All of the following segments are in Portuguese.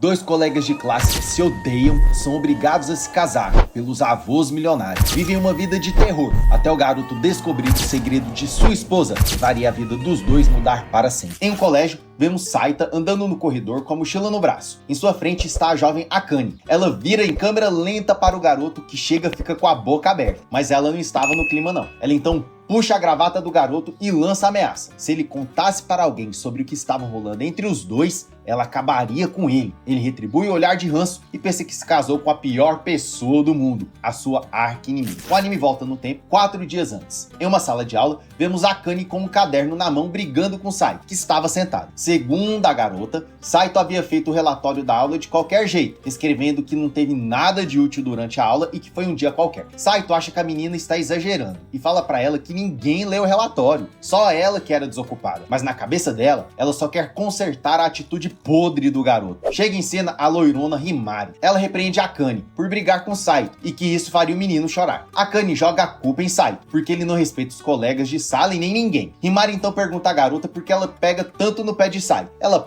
Dois colegas de classe se odeiam, são obrigados a se casar pelos avós milionários. Vivem uma vida de terror, até o garoto descobrir o segredo de sua esposa, que faria a vida dos dois mudar para sempre. Em um colégio, vemos Saita andando no corredor com a mochila no braço. Em sua frente está a jovem Akane. Ela vira em câmera lenta para o garoto, que chega e fica com a boca aberta. Mas ela não estava no clima não. Ela então puxa a gravata do garoto e lança a ameaça. Se ele contasse para alguém sobre o que estava rolando entre os dois, ela acabaria com ele. Ele retribui o olhar de ranço e pensa que se casou com a pior pessoa do mundo, a sua arqui-inimiga. O anime volta no tempo 4 dias antes. Em uma sala de aula, vemos Akane com um caderno na mão brigando com Saito, que estava sentado. Segundo a garota, Saito havia feito o relatório da aula de qualquer jeito, escrevendo que não teve nada de útil durante a aula e que foi um dia qualquer. Saito acha que a menina está exagerando e fala para ela que ninguém leu o relatório, só ela que era desocupada. Mas na cabeça dela, ela só quer consertar a atitude podre do garoto. Chega em cena a loirona Himari. Ela repreende Akane por brigar com Saito e que isso faria o menino chorar. Akane joga a culpa em Saito, porque ele não respeita os colegas de sala e nem ninguém. Himari então pergunta à garota por que ela pega tanto no pé de Saito. Ela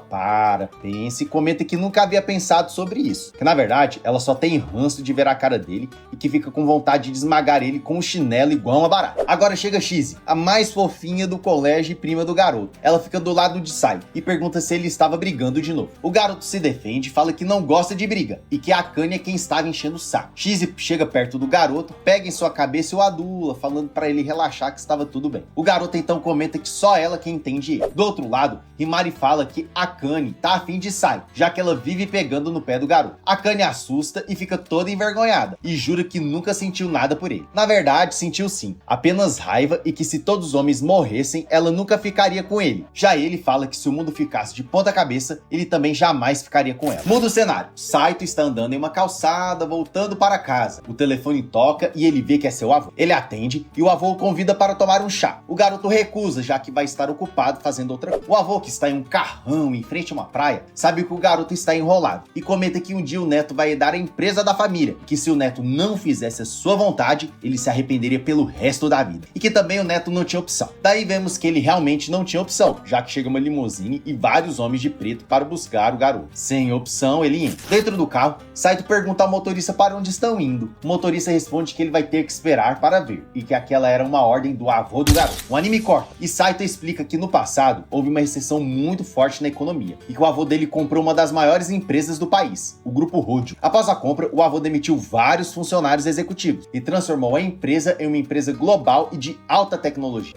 pensa e comenta que nunca havia pensado sobre isso, que na verdade ela só tem ranço de ver a cara dele e que fica com vontade de esmagar ele com um chinelo igual uma barata. Agora chega Shizi, a mais fofinha do colégio e prima do garoto. Ela fica do lado de Saito e pergunta se ele estava brigando de novo. O garoto se defende e fala que não gosta de briga e que a Akane é quem estava enchendo o saco. Shizi chega perto do garoto, pega em sua cabeça e o adula, falando para ele relaxar que estava tudo bem. O garoto então comenta que só ela quem entende ele. Do outro lado, Himari fala que Akane tá afim de Saito, já que ela vive pegando no pé do garoto. Akane assusta e fica toda envergonhada e jura que nunca sentiu nada por ele. Na verdade, sentiu sim, apenas raiva e que se todos os homens morressem, ela nunca ficaria com ele. Já ele fala que se o mundo ficasse de ponta cabeça, ele também jamais ficaria com ela. Muda o cenário. Saito está andando em uma calçada, voltando para casa. O telefone toca e ele vê que é seu avô. Ele atende e o avô o convida para tomar um chá. O garoto recusa, já que vai estar ocupado fazendo outra coisa. O avô, que está em um carrão em frente a uma praia, sabe que o garoto está enrolado e comenta que um dia o neto vai herdar a empresa da família, que se o neto não fizesse a sua vontade, ele se arrependeria pelo resto da vida. E que também o neto não tinha opção. Daí vemos que ele realmente não tinha opção, já que chega uma limusine e vários homens de preto para buscar o garoto. Sem opção, ele entra. Dentro do carro, Saito pergunta ao motorista para onde estão indo. O motorista responde que ele vai ter que esperar para ver, e que aquela era uma ordem do avô do garoto. O anime corta, e Saito explica que no passado houve uma recessão muito forte na economia, e que o avô dele comprou uma das maiores empresas do país, o Grupo Rodio. Após a compra, o avô demitiu vários funcionários executivos, e transformou a empresa em uma empresa global e de alta tecnologia.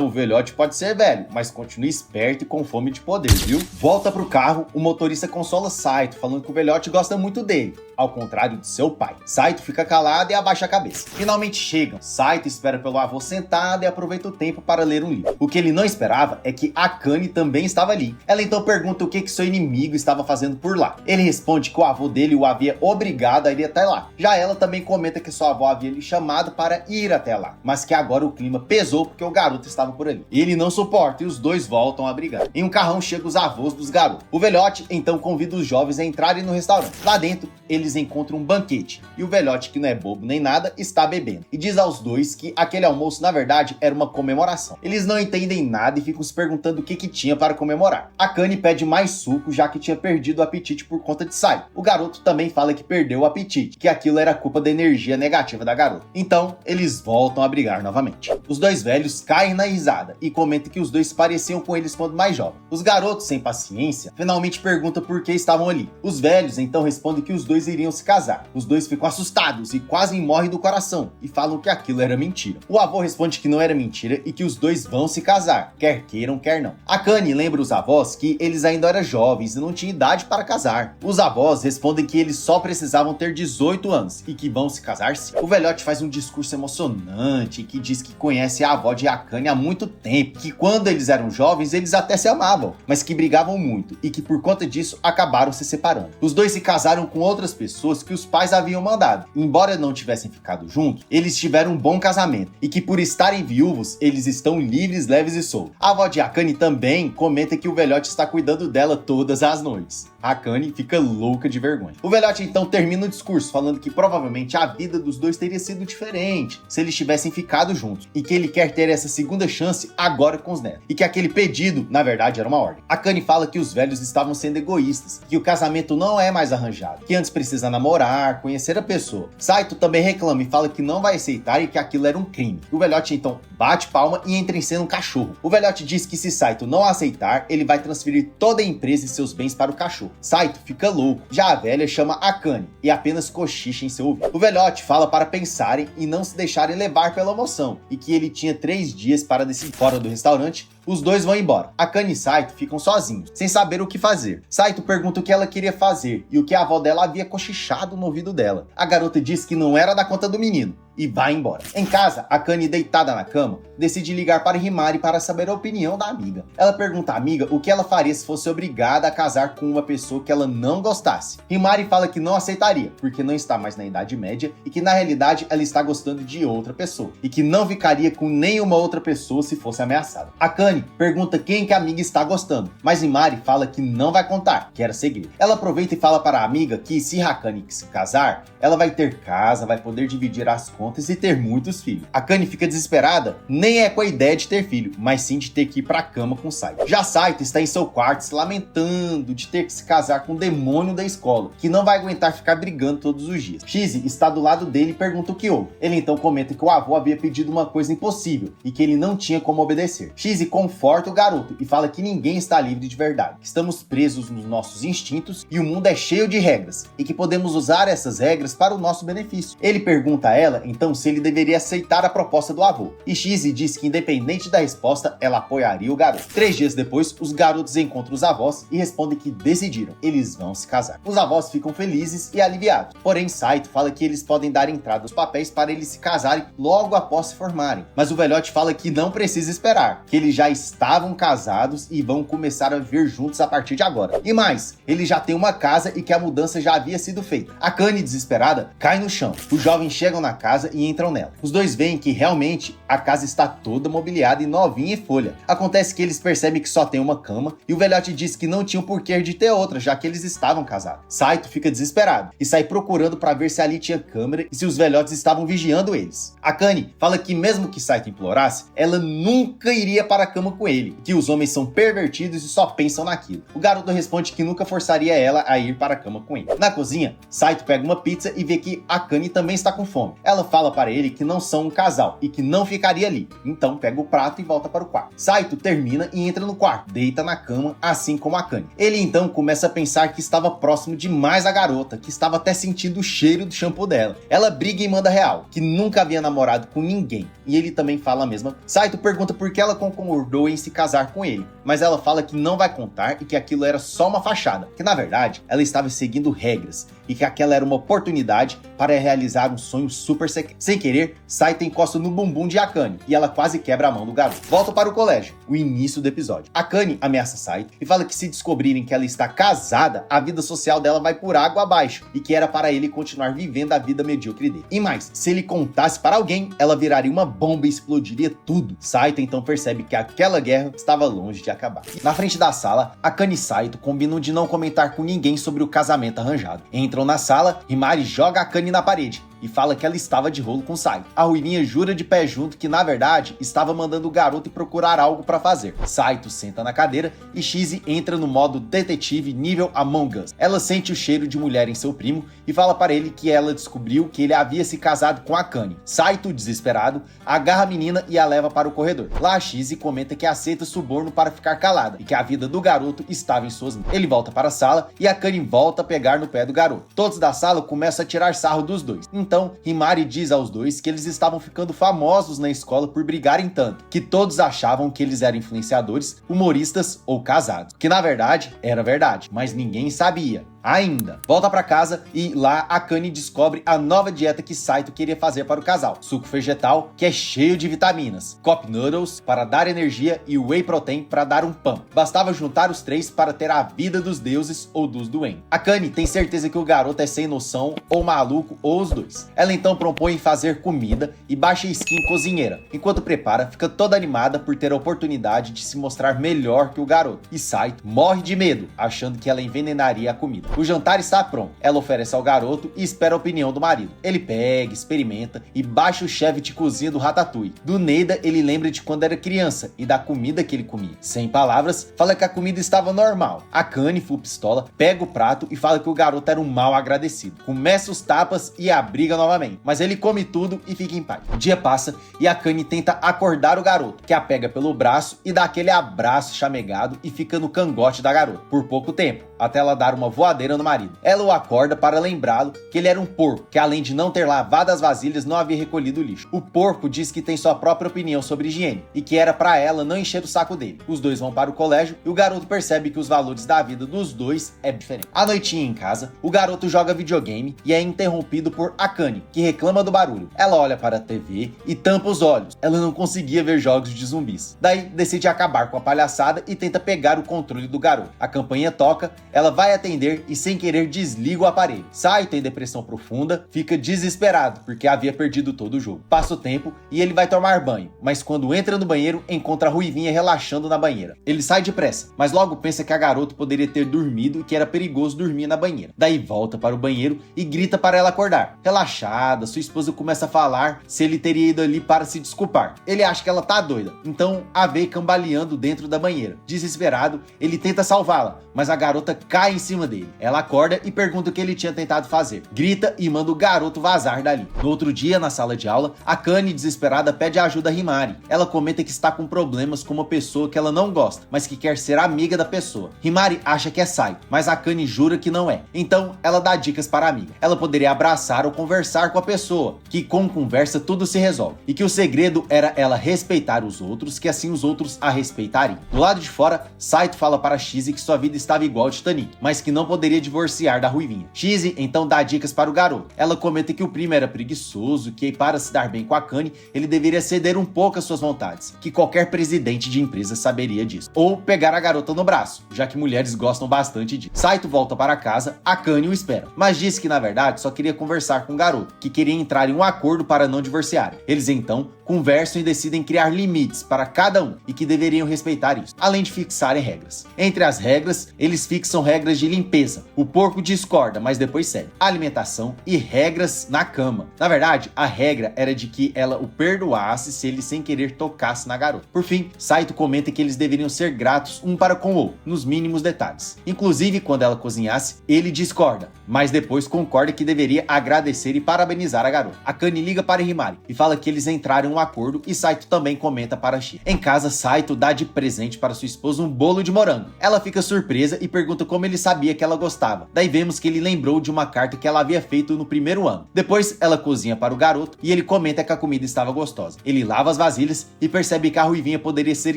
O velhote pode ser velho, mas continua esperto e com fome de poder, viu? Volta pro carro, o motorista consola Saito, falando que o velhote gosta muito dele, ao contrário de seu pai. Saito fica calado e abaixa a cabeça. Finalmente chegam. Saito espera pelo avô sentado e aproveita o tempo para ler um livro. O que ele não esperava é que Akane também estava ali. Ela então pergunta o que seu inimigo estava fazendo por lá. Ele responde que o avô dele o havia obrigado a ir até lá. Já ela também comenta que sua avó havia lhe chamado para ir até lá, mas que agora o clima pesou porque o garoto estava por ali. Ele não suporta e os dois voltam a brigar. Em um carrão chegam os avós dos garotos. O velhote então convida os jovens a entrarem no restaurante. Lá dentro, eles encontram um banquete e o velhote, que não é bobo nem nada, está bebendo e diz aos dois que aquele almoço na verdade era uma comemoração. Eles não entendem nada e ficam se perguntando o que tinha para comemorar. Akane pede mais suco, já que tinha perdido o apetite por conta de Saito. O garoto também fala que perdeu o apetite, que aquilo era culpa da energia negativa da garota. Então eles voltam a brigar novamente. Os dois velhos caem na risada e comentam que os dois pareciam com eles quando mais jovens. Os garotos, sem paciência, finalmente perguntam por que estavam ali. Os velhos então respondem que os dois iriam se casar. Os dois ficam assustados e quase morrem do coração e falam que aquilo era mentira. O avô responde que não era mentira e que os dois vão se casar, quer queiram, quer não. Akane lembra os avós que eles ainda eram jovens e não tinham idade para casar. Os avós respondem que eles só precisavam ter 18 anos e que vão se casar sim. O velhote faz um discurso emocionante que diz que conhece a avó de Akane há muito tempo, que quando eles eram jovens eles até se amavam, mas que brigavam muito e que por conta disso acabaram se separando. Os dois se casaram com outras pessoas pessoas que os pais haviam mandado. Embora não tivessem ficado juntos, eles tiveram um bom casamento e que por estarem viúvos, eles estão livres, leves e soltos. A avó de Akane também comenta que o velhote está cuidando dela todas as noites. Akane fica louca de vergonha. O velhote então termina o discurso falando que provavelmente a vida dos dois teria sido diferente se eles tivessem ficado juntos e que ele quer ter essa segunda chance agora com os netos e que aquele pedido, na verdade, era uma ordem. Akane fala que os velhos estavam sendo egoístas, que o casamento não é mais arranjado, que antes precisa namorar, conhecer a pessoa. Saito também reclama e fala que não vai aceitar e que aquilo era um crime. O velhote então bate palma e entra em cena um cachorro. O velhote diz que se Saito não aceitar, ele vai transferir toda a empresa e seus bens para o cachorro. Saito fica louco, já a velha chama Akane e apenas cochicha em seu ouvido. O velhote fala para pensarem e não se deixarem levar pela emoção e que ele tinha 3 dias para decidir. Fora do restaurante, os dois vão embora. Akane e Saito ficam sozinhos, sem saber o que fazer. Saito pergunta o que ela queria fazer e o que a avó dela havia cochichado no ouvido dela. A garota diz que não era da conta do menino e vai embora. Em casa, Akane, deitada na cama, decide ligar para Himari para saber a opinião da amiga. Ela pergunta à amiga o que ela faria se fosse obrigada a casar com uma pessoa que ela não gostasse. Himari fala que não aceitaria, porque não está mais na Idade Média e que na realidade ela está gostando de outra pessoa e que não ficaria com nenhuma outra pessoa se fosse ameaçada. Akane pergunta quem que a amiga está gostando, mas Himari fala que não vai contar, que era segredo. Ela aproveita e fala para a amiga que se Akane se casar, ela vai ter casa, vai poder dividir as contas e ter muitos filhos. Akane fica desesperada, nem é com a ideia de ter filho, mas sim de ter que ir pra cama com Saito. Já Saito está em seu quarto se lamentando de ter que se casar com o demônio da escola, que não vai aguentar ficar brigando todos os dias. Shizi está do lado dele e pergunta o que houve. Ele então comenta que o avô havia pedido uma coisa impossível e que ele não tinha como obedecer. Shizi conforta o garoto e fala que ninguém está livre de verdade, que estamos presos nos nossos instintos e o mundo é cheio de regras e que podemos usar essas regras para o nosso benefício. Ele pergunta a ela então se ele deveria aceitar a proposta do avô e Shizi diz que independente da resposta ela apoiaria o garoto. 3 dias depois, os garotos encontram os avós e respondem que decidiram, eles vão se casar. Os avós ficam felizes e aliviados, porém Saito fala que eles podem dar entrada aos papéis para eles se casarem logo após se formarem, mas o velhote fala que não precisa esperar, que eles já estavam casados e vão começar a viver juntos a partir de agora. E mais, ele já tem uma casa e que a mudança já havia sido feita. Akane, desesperada, cai no chão. Os jovens chegam na casa e entram nela. Os dois veem que realmente a casa está toda mobiliada e novinha em folha. Acontece que eles percebem que só tem uma cama e o velhote diz que não tinha o porquê de ter outra, já que eles estavam casados. Saito fica desesperado e sai procurando para ver se ali tinha câmera e se os velhotes estavam vigiando eles. Akane fala que mesmo que Saito implorasse, ela nunca iria para a cama com ele, que os homens são pervertidos e só pensam naquilo. O garoto responde que nunca forçaria ela a ir para a cama com ele. Na cozinha, Saito pega uma pizza e vê que Akane também está com fome. Ela fala para ele que não são um casal e que não ficaria ali. Então pega o prato e volta para o quarto. Saito termina e entra no quarto, deita na cama, assim como Akane. Ele então começa a pensar que estava próximo demais à garota, que estava até sentindo o cheiro do shampoo dela. Ela briga e manda real, que nunca havia namorado com ninguém. E ele também fala a mesma. Saito pergunta por que ela concordou em se casar com ele, mas ela fala que não vai contar e que aquilo era só uma fachada, que na verdade ela estava seguindo regras e que aquela era uma oportunidade para realizar um sonho super secreto. Sem querer, Saito encosta no bumbum de Akane e ela quase quebra a mão do garoto. Volta para o colégio, o início do episódio. Akane ameaça Saito e fala que se descobrirem que ela está casada, a vida social dela vai por água abaixo e que era para ele continuar vivendo a vida medíocre dele. E mais, se ele contasse para alguém, ela viraria uma bomba e explodiria tudo. Saito então percebe que aquela guerra estava longe de acabar. Na frente da sala, Akane e Saito combinam de não comentar com ninguém sobre o casamento arranjado. Entram na sala, Himari joga Akane na parede e fala que ela estava de rolo com Saito. A ruivinha jura de pé junto que na verdade estava mandando o garoto ir procurar algo para fazer. Saito senta na cadeira e Shizi entra no modo detetive nível Among Us. Ela sente o cheiro de mulher em seu primo e fala para ele que ela descobriu que ele havia se casado com Akane. Saito, desesperado, agarra a menina e a leva para o corredor. Lá Shizi comenta que aceita suborno para ficar calada e que a vida do garoto estava em suas mãos. Ele volta para a sala e Akane volta a pegar no pé do garoto. Todos da sala começam a tirar sarro dos dois. Então, Himari diz aos dois que eles estavam ficando famosos na escola por brigarem tanto, que todos achavam que eles eram influenciadores, humoristas ou casados. Que na verdade, era verdade, mas ninguém sabia. ainda. Volta pra casa e lá Akane descobre a nova dieta que Saito queria fazer para o casal. Suco vegetal, que é cheio de vitaminas, Cup Noodles para dar energia e Whey Protein para dar um pump. Bastava juntar os três para ter a vida dos deuses ou dos doentes. Akane tem certeza que o garoto é sem noção, ou maluco, ou os dois. Ela então propõe fazer comida e baixa skin cozinheira. Enquanto prepara, fica toda animada por ter a oportunidade de se mostrar melhor que o garoto. E Saito morre de medo, achando que ela envenenaria a comida. O jantar está pronto. Ela oferece ao garoto e espera a opinião do marido. Ele pega, experimenta e baixa o chefe de cozinha do Ratatouille. Do Neida, ele lembra de quando era criança e da comida que ele comia. Sem palavras, fala que a comida estava normal. Akane, full pistola, pega o prato e fala que o garoto era um mal agradecido. Começa os tapas e a briga novamente, mas ele come tudo e fica em paz. O dia passa e Akane tenta acordar o garoto, que a pega pelo braço e dá aquele abraço chamegado e fica no cangote da garota, por pouco tempo, até ela dar uma voadeira no marido. Ela o acorda para lembrá-lo que ele era um porco, que além de não ter lavado as vasilhas, não havia recolhido o lixo. O porco diz que tem sua própria opinião sobre higiene e que era para ela não encher o saco dele. Os dois vão para o colégio e o garoto percebe que os valores da vida dos dois é diferente. À noitinha em casa, o garoto joga videogame e é interrompido por Akane, que reclama do barulho. Ela olha para a TV e tampa os olhos. Ela não conseguia ver jogos de zumbis. Daí decide acabar com a palhaçada e tenta pegar o controle do garoto. A campainha toca, ela vai atender e sem querer desliga o aparelho. Saito, em depressão profunda, fica desesperado porque havia perdido todo o jogo. Passa o tempo e ele vai tomar banho, mas quando entra no banheiro, encontra a Ruivinha relaxando na banheira. Ele sai depressa, mas logo pensa que a garota poderia ter dormido e que era perigoso dormir na banheira. Daí volta para o banheiro e grita para ela acordar. Relaxada, sua esposa começa a falar se ele teria ido ali para se desculpar. Ele acha que ela tá doida, então a vê cambaleando dentro da banheira. Desesperado, ele tenta salvá-la, mas a garota cai em cima dele. Ela acorda e pergunta o que ele tinha tentado fazer. Grita e manda o garoto vazar dali. No outro dia, na sala de aula, Akane, desesperada, pede ajuda a Himari. Ela comenta que está com problemas com uma pessoa que ela não gosta, mas que quer ser amiga da pessoa. Himari acha que é Saito, mas Akane jura que não é. Então, ela dá dicas para a amiga. Ela poderia abraçar ou conversar com a pessoa, que com conversa tudo se resolve. E que o segredo era ela respeitar os outros, que assim os outros a respeitariam. Do lado de fora, Saito fala para Shizzy que sua vida estava igual ao Titanic, mas que não poderia divorciar da Ruivinha. Shizzy então dá dicas para o garoto. Ela comenta que o primo era preguiçoso, que para se dar bem com Akane, ele deveria ceder um pouco às suas vontades, que qualquer presidente de empresa saberia disso. Ou pegar a garota no braço, já que mulheres gostam bastante disso. Saito volta para casa, Akane o espera, mas disse que na verdade só queria conversar com o garoto, que queria entrar em um acordo para não divorciarem. Eles então conversam e decidem criar limites para cada um e que deveriam respeitar isso, além de fixarem regras. Entre as regras, eles fixam regras de limpeza. O porco discorda, mas depois cede. Alimentação e regras na cama. Na verdade, a regra era de que ela o perdoasse se ele sem querer tocasse na garota. Por fim, Saito comenta que eles deveriam ser gratos um para com o outro, nos mínimos detalhes. Inclusive, quando ela cozinhasse, ele discorda, mas depois concorda que deveria agradecer e parabenizar a garota. Akane liga para Himari e fala que eles entraram em um acordo e Saito também comenta para Shi. Em casa, Saito dá de presente para sua esposa um bolo de morango. Ela fica surpresa e pergunta como ele sabia que ela gostava. Daí vemos que ele lembrou de uma carta que ela havia feito no primeiro ano. Depois, ela cozinha para o garoto e ele comenta que a comida estava gostosa. Ele lava as vasilhas e percebe que a Ruivinha poderia ser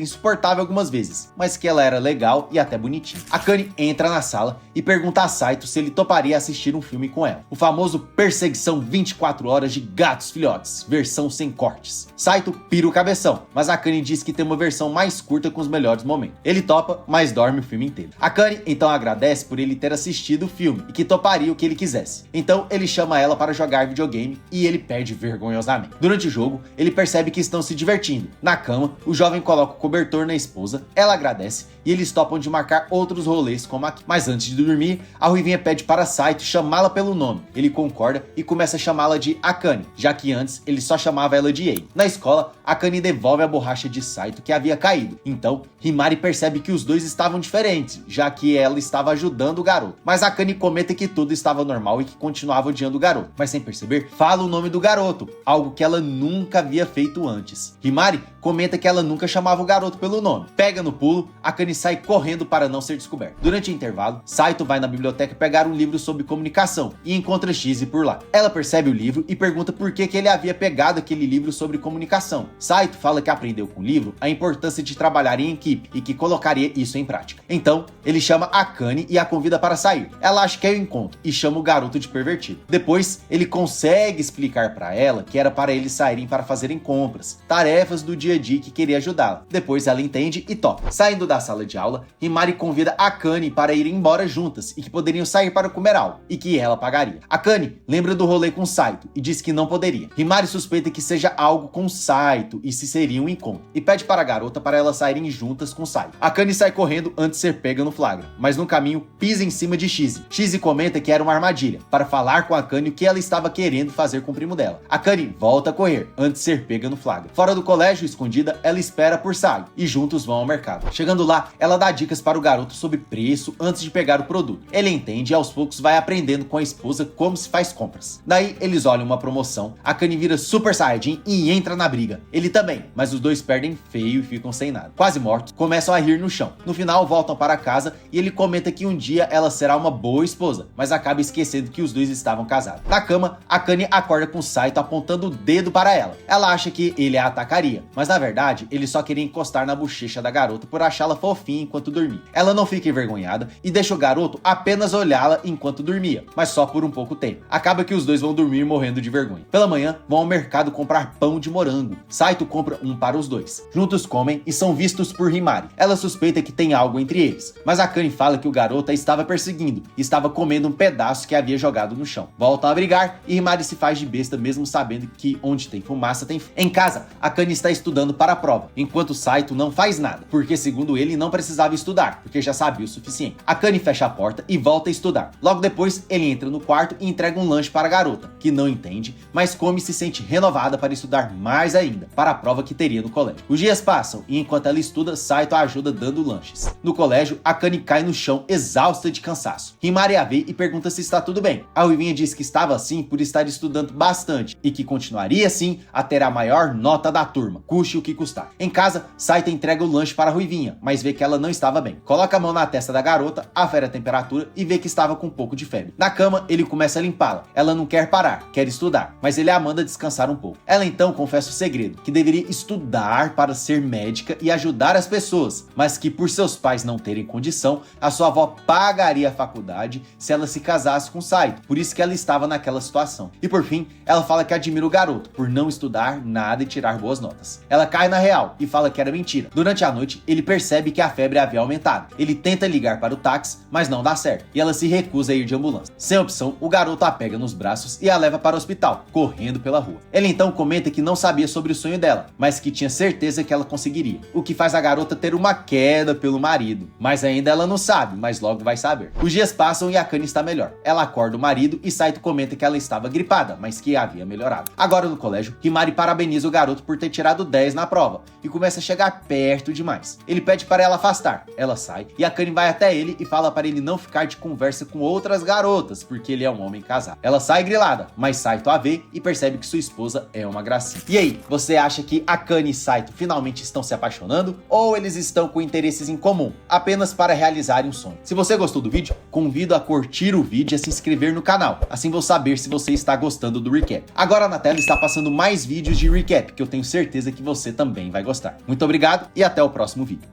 insuportável algumas vezes, mas que ela era legal e até bonitinha. Akane entra na sala e pergunta a Saito se ele toparia assistir um filme com ela. O famoso Perseguição 24 Horas de Gatos Filhotes, versão sem cortes. Saito pira o cabeção, mas Akane diz que tem uma versão mais curta com os melhores momentos. Ele topa, mas dorme o filme inteiro. Akane então agradece por ele ter assistido o filme e que toparia o que ele quisesse. Então ele chama ela para jogar videogame e ele perde vergonhosamente. Durante o jogo, ele percebe que estão se divertindo. Na cama, o jovem coloca o cobertor na esposa, ela agradece e eles topam de marcar outros rolês como aqui. Mas antes de dormir, a Ruivinha pede para Saito chamá-la pelo nome. Ele concorda e começa a chamá-la de Akane, já que antes ele só chamava ela de Ei. Na escola, Akane devolve a borracha de Saito que havia caído. Então, Himari percebe que os dois estavam diferentes, já que ela estava ajudando o garoto. Mas Akane comenta que tudo estava normal e que continuava odiando o garoto. Mas sem perceber, fala o nome do garoto, algo que ela nunca havia feito antes. Himari comenta que ela nunca chamava o garoto pelo nome. Pega no pulo, Akane sai correndo para não ser descoberto. Durante o intervalo, Saito vai na biblioteca pegar um livro sobre comunicação e encontra Shizzy por lá. Ela percebe o livro e pergunta por que ele havia pegado aquele livro sobre comunicação. Saito fala que aprendeu com o livro a importância de trabalhar em equipe e que colocaria isso em prática. Então, ele chama Akane Akane e a convida para sair. Ela acha que é o encontro e chama o garoto de pervertido. Depois, ele consegue explicar para ela que era para eles saírem para fazerem compras, tarefas do dia a dia que queria ajudá-la. Depois ela entende e topa. Saindo da sala de aula, Himari convida Akane para irem embora juntas e que poderiam sair para comer algo e que ela pagaria. Akane lembra do rolê com Saito e diz que não poderia. Himari suspeita que seja algo com Saito e se seria um encontro e pede para a garota para elas saírem juntas com Saito. Akane sai correndo antes de ser pega no flagra, mas no caminho pisa em cima de Shizi. Shizi comenta que era uma armadilha para falar com Akane o que ela estava querendo fazer com o primo dela. Akane volta a correr antes de ser pega no flagra. Fora do colégio, escondida, ela espera por Saito e juntos vão ao mercado. Chegando lá, ela dá dicas para o garoto sobre preço antes de pegar o produto. Ele entende e aos poucos vai aprendendo com a esposa como se faz compras. Daí eles olham uma promoção, Akane vira Super Saiyajin e entra na briga. Ele também, mas os dois perdem feio e ficam sem nada. Quase mortos, começam a rir no chão. No final voltam para casa e ele comenta que um dia ela será uma boa esposa, mas acaba esquecendo que os dois estavam casados. Na cama, Akane acorda com Saito apontando o dedo para ela. Ela acha que ele a atacaria, mas na verdade ele só queria encostar na bochecha da garota por achá-la fofinha enquanto dormia. Ela não fica envergonhada e deixa o garoto apenas olhá-la enquanto dormia, mas só por um pouco tempo. Acaba que os dois vão dormir morrendo de vergonha. Pela manhã, vão ao mercado comprar pão de morango. Saito compra um para os dois. Juntos comem e são vistos por Himari. Ela suspeita que tem algo entre eles, mas Akane fala que o garoto a estava perseguindo e estava comendo um pedaço que havia jogado no chão. Voltam a brigar e Himari se faz de besta mesmo sabendo que onde tem fumaça tem fogo. Em casa, Akane está estudando para a prova, enquanto Saito não faz nada, porque segundo ele não precisava estudar, porque já sabia o suficiente. Akane fecha a porta e volta a estudar. Logo depois, ele entra no quarto e entrega um lanche para a garota, que não entende, mas come e se sente renovada para estudar mais ainda, para a prova que teria no colégio. Os dias passam e enquanto ela estuda, Saito a ajuda dando lanches. No colégio, Akane cai no chão exausta de cansaço. Himari a vê e pergunta se está tudo bem. A ruivinha diz que estava assim por estar estudando bastante e que continuaria assim a ter a maior nota da turma, custe o que custar. Em casa, Saito entrega o lanche para a ruivinha, mas vê que ela não estava bem. Coloca a mão na testa da garota, afere a temperatura e vê que estava com um pouco de febre. Na cama, ele começa a limpá-la. Ela não quer parar, quer estudar, mas ele a manda descansar um pouco. Ela então confessa o segredo, que deveria estudar para ser médica e ajudar as pessoas, mas que por seus pais não terem condição, a sua avó pagaria a faculdade se ela se casasse com Saito, por isso que ela estava naquela situação. E por fim, ela fala que admira o garoto por não estudar nada e tirar boas notas. Ela cai na real e fala que era mentira. Durante a noite, ele percebe que a febre havia aumentado. Ele tenta ligar para o táxi, mas não dá certo, e ela se recusa a ir de ambulância. Sem opção, o garoto a pega nos braços e a leva para o hospital, correndo pela rua. Ele então comenta que não sabia sobre o sonho dela, mas que tinha certeza que ela conseguiria, o que faz a garota ter uma queda pelo marido. Mas ainda ela não sabe, mas logo vai saber. Os dias passam e Akane está melhor. Ela acorda o marido e Saito comenta que ela estava gripada, mas que havia melhorado. Agora no colégio, Himari parabeniza o garoto por ter tirado 10 na prova e começa a chegar perto demais. Ele pede para ela afastar. Ela sai e Akane vai até ele e fala para ele não ficar de conversa com outras garotas, porque ele é um homem casado. Ela sai grilada, mas Saito a vê e percebe que sua esposa é uma gracinha. E aí, você acha que Akane e Saito finalmente estão se apaixonando ou eles estão com interesses em comum, apenas para realizarem um sonho? Se você gostou do vídeo, convido a curtir o vídeo e a se inscrever no canal, assim vou saber se você está gostando do recap. Agora na tela está passando mais vídeos de recap, que eu tenho certeza que você também vai gostar. Muito obrigado e até o próximo vídeo.